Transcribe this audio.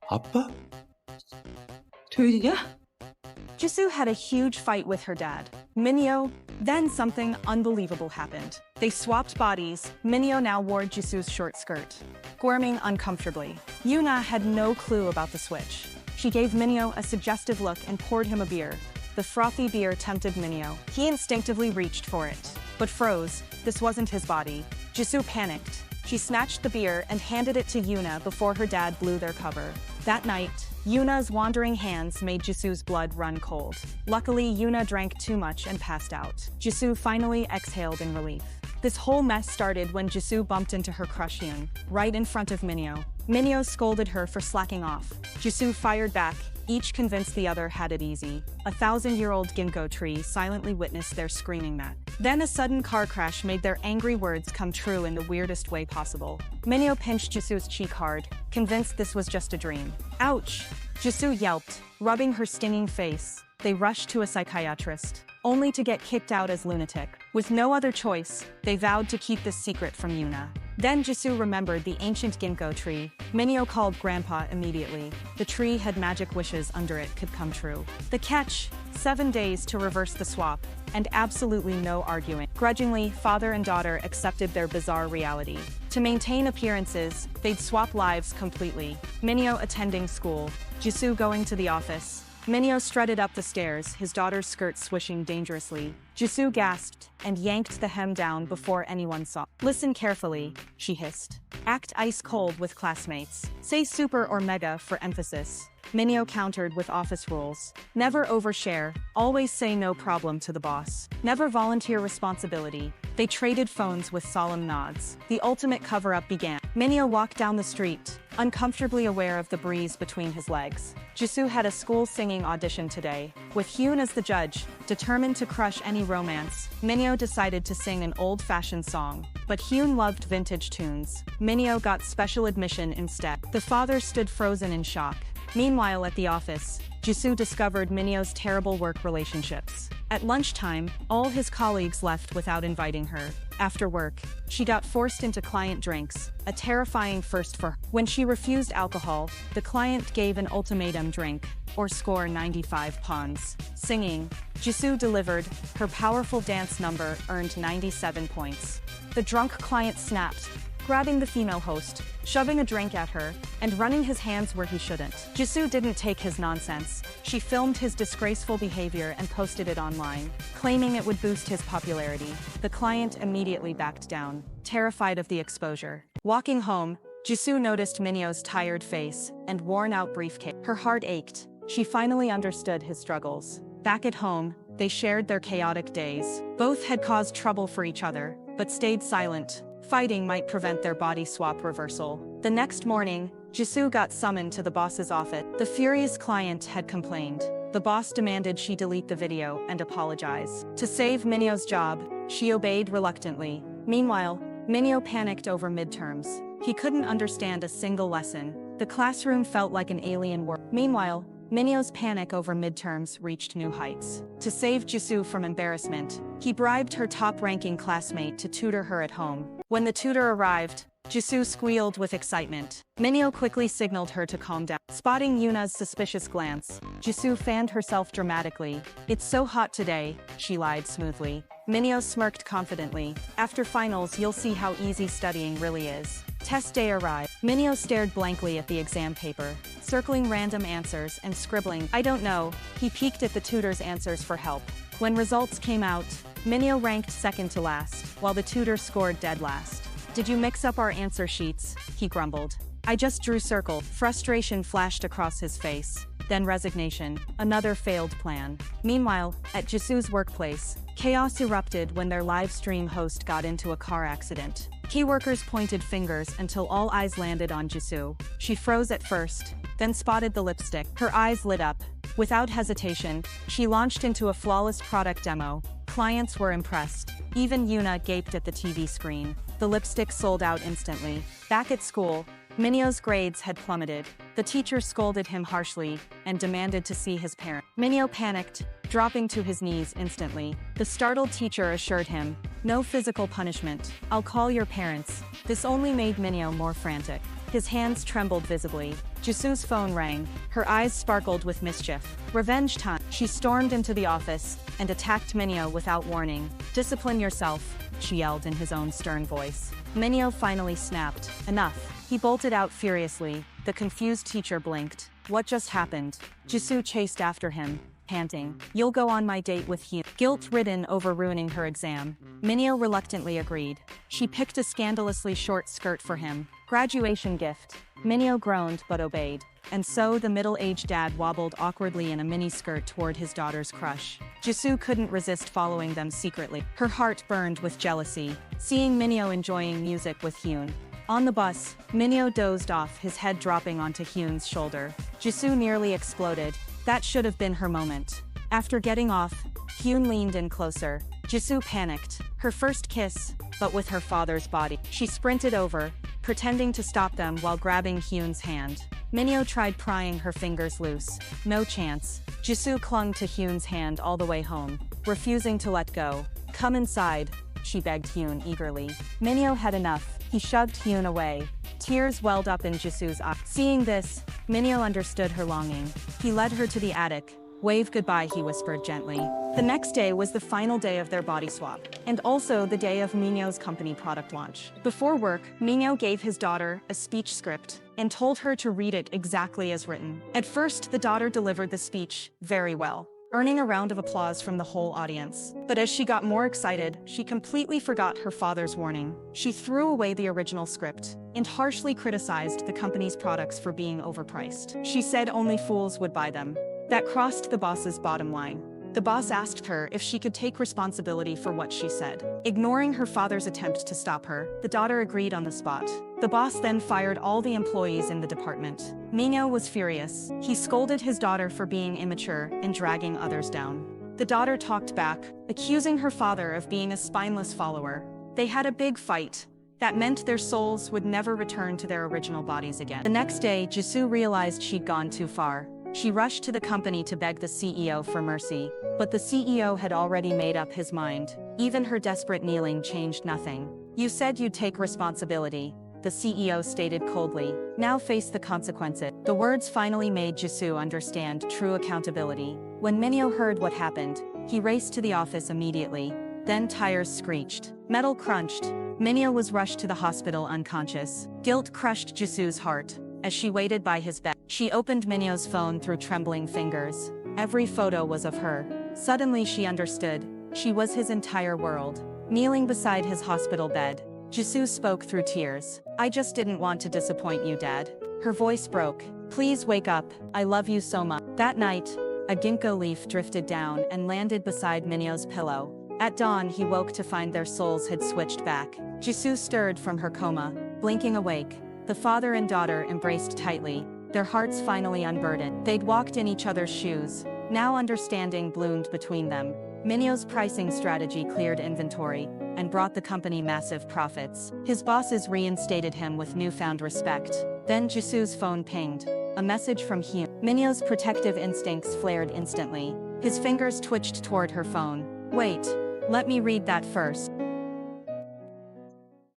아빠? 조윤이냐? Jisoo had a huge fight with her dad, Minyo. Then something unbelievable happened. They swapped bodies. Minyo now wore Jisoo's short skirt, squirming uncomfortably. Yoona had no clue about the switch. She gave Minyo a suggestive look and poured him a beer. The frothy beer tempted Minyo. He instinctively reached for it, but froze. This wasn't his body. Jisoo panicked. She snatched the beer and handed it to Yoona before her dad blew their cover. That night, Yoona's wandering hands made Jisoo's blood run cold. Luckily, Yoona drank too much and passed out. Jisoo finally exhaled in relief. This whole mess started when Jisoo bumped into her crush Yoon, right in front of Minyo. Minyo scolded her for slacking off. Jisoo fired back, each convinced the other had it easy. 1,000-year-old ginkgo tree silently witnessed their screaming match. Then a sudden car crash made their angry words come true in the weirdest way possible. Minyo pinched Jisoo's cheek hard, convinced this was just a dream. Ouch! Jisoo yelped, rubbing her stinging face. They rushed to a psychiatrist, only to get kicked out as lunatic. With no other choice, they vowed to keep this secret from Yoona. Then Jisoo remembered the ancient ginkgo tree. Minyo called Grandpa immediately. The tree had magic wishes under it could come true. The catch: 7 days to reverse the swap, and absolutely no arguing. Grudgingly, father and daughter accepted their bizarre reality. To maintain appearances, they'd swap lives completely. Minyo attending school, Jisoo going to the office. Minyo strutted up the stairs, his daughter's skirt swishing dangerously. Jisoo gasped and yanked the hem down before anyone saw. "Listen carefully," she hissed. "Act ice cold with classmates. Say super or mega for emphasis." Minyo countered with office rules. Never overshare, always say no problem to the boss. Never volunteer responsibility. They traded phones with solemn nods. The ultimate cover-up began. Minyo walked down the street, uncomfortably aware of the breeze between his legs. Jisoo had a school singing audition today. With Hyun as the judge, determined to crush any romance, Minyo decided to sing an old-fashioned song. But Hyun loved vintage tunes. Minyo got special admission instead. The father stood frozen in shock. Meanwhile, at the office, Jisoo discovered Minyo's terrible work relationships. At lunchtime, all his colleagues left without inviting her. After work, she got forced into client drinks, a terrifying first for her. When she refused alcohol, the client gave an ultimatum: drink, or score 95 pawns. Singing, Jisoo delivered. Her powerful dance number earned 97 points. The drunk client snapped, grabbing the female host, shoving a drink at her, and running his hands where he shouldn't. Jisoo didn't take his nonsense. She filmed his disgraceful behavior and posted it online, claiming it would boost his popularity. The client immediately backed down, terrified of the exposure. Walking home, Jisoo noticed Minyo's tired face and worn-out briefcase. Her heart ached. She finally understood his struggles. Back at home, they shared their chaotic days. Both had caused trouble for each other, but stayed silent. Fighting might prevent their body swap reversal. The next morning, Jisoo got summoned to the boss's office. The furious client had complained. The boss demanded she delete the video and apologize. To save Minyo's job, she obeyed reluctantly. Meanwhile, Minyo panicked over midterms. He couldn't understand a single lesson. The classroom felt like an alien world. Meanwhile, Minyo's panic over midterms reached new heights. To save Jisoo from embarrassment, he bribed her top-ranking classmate to tutor her at home. When the tutor arrived, Jisoo squealed with excitement. Minyo quickly signaled her to calm down. Spotting Yoona's suspicious glance, Jisoo fanned herself dramatically. "It's so hot today," she lied smoothly. Minyo smirked confidently. "After finals, you'll see how easy studying really is." Test day arrived. Minyo stared blankly at the exam paper, circling random answers and scribbling, "I don't know." He peeked at the tutor's answers for help. When results came out, Minyo ranked second to last, while the tutor scored dead last. "Did you mix up our answer sheets?" he grumbled. "I just drew circle." Frustration flashed across his face. Then resignation, another failed plan. Meanwhile, at Jisoo's workplace, chaos erupted when their live stream host got into a car accident. Key workers pointed fingers until all eyes landed on Jisoo. She froze at first, then spotted the lipstick. Her eyes lit up. Without hesitation, she launched into a flawless product demo. Clients were impressed. Even Yoona gaped at the TV screen. The lipstick sold out instantly. Back at school, Minyo's grades had plummeted. The teacher scolded him harshly and demanded to see his parent. Minyo panicked, dropping to his knees instantly. The startled teacher assured him, "No physical punishment. I'll call your parents." This only made Minyo more frantic. His hands trembled visibly. Jisoo's phone rang. Her eyes sparkled with mischief. Revenge time. She stormed into the office and attacked Minyo without warning. "Discipline yourself," she yelled in his own stern voice. Minyo finally snapped. Enough. He bolted out furiously. The confused teacher blinked. What just happened? Jisoo chased after him, panting. "You'll go on my date with Hyun." Guilt-ridden over ruining her exam, Minyo reluctantly agreed. She picked a scandalously short skirt for him. Graduation gift. Minyo groaned but obeyed. And so the middle-aged dad wobbled awkwardly in a mini-skirt toward his daughter's crush. Jisoo couldn't resist following them secretly. Her heart burned with jealousy, seeing Minyo enjoying music with Hyun. On the bus, Minyo dozed off, his head dropping onto Hyun's shoulder. Jisoo nearly exploded. That should have been her moment. After getting off, Hyun leaned in closer. Jisoo panicked. Her first kiss, but with her father's body. She sprinted over, pretending to stop them while grabbing Hyun's hand. Minyo tried prying her fingers loose. No chance. Jisoo clung to Hyun's hand all the way home, refusing to let go. "Come inside," she begged Hyun eagerly. Minyo had enough. He shoved Hyun away. Tears welled up in Jisoo's eyes. Seeing this, Minyo understood her longing. He led her to the attic. "Wave goodbye," he whispered gently. The next day was the final day of their body swap, and also the day of Minyo's company product launch. Before work, Minyo gave his daughter a speech script and told her to read it exactly as written. At first, the daughter delivered the speech very well, earning a round of applause from the whole audience. But as she got more excited, she completely forgot her father's warning. She threw away the original script and harshly criticized the company's products for being overpriced. She said only fools would buy them. That crossed the boss's bottom line. The boss asked her if she could take responsibility for what she said. Ignoring her father's attempt to stop her, the daughter agreed on the spot. The boss then fired all the employees in the department. Minyo was furious. He scolded his daughter for being immature and dragging others down. The daughter talked back, accusing her father of being a spineless follower. They had a big fight. That meant their souls would never return to their original bodies again. The next day, Jisoo realized she'd gone too far. She rushed to the company to beg the CEO for mercy, but the CEO had already made up his mind. Even her desperate kneeling changed nothing. "You said you'd take responsibility," the CEO stated coldly. "Now face the consequences." The words finally made Jisoo understand true accountability. When Minyo heard what happened, he raced to the office immediately. Then tires screeched. Metal crunched. Minyo was rushed to the hospital unconscious. Guilt crushed Jisoo's heart. As she waited by his bed, she opened Minyo's phone through trembling fingers. Every photo was of her. Suddenly she understood. She was his entire world. Kneeling beside his hospital bed, Jisoo spoke through tears. "I just didn't want to disappoint you, Dad." Her voice broke. "Please wake up. I love you so much." That night, a ginkgo leaf drifted down and landed beside Minyo's pillow. At dawn, he woke to find their souls had switched back. Jisoo stirred from her coma, blinking awake. The father and daughter embraced tightly, their hearts finally unburdened. They'd walked in each other's shoes. Now understanding bloomed between them. Minyo's pricing strategy cleared inventory and brought the company massive profits. His bosses reinstated him with newfound respect. Then Jisoo's phone pinged. A message from Hyun. Minyo's protective instincts flared instantly. His fingers twitched toward her phone. "Wait, let me read that first."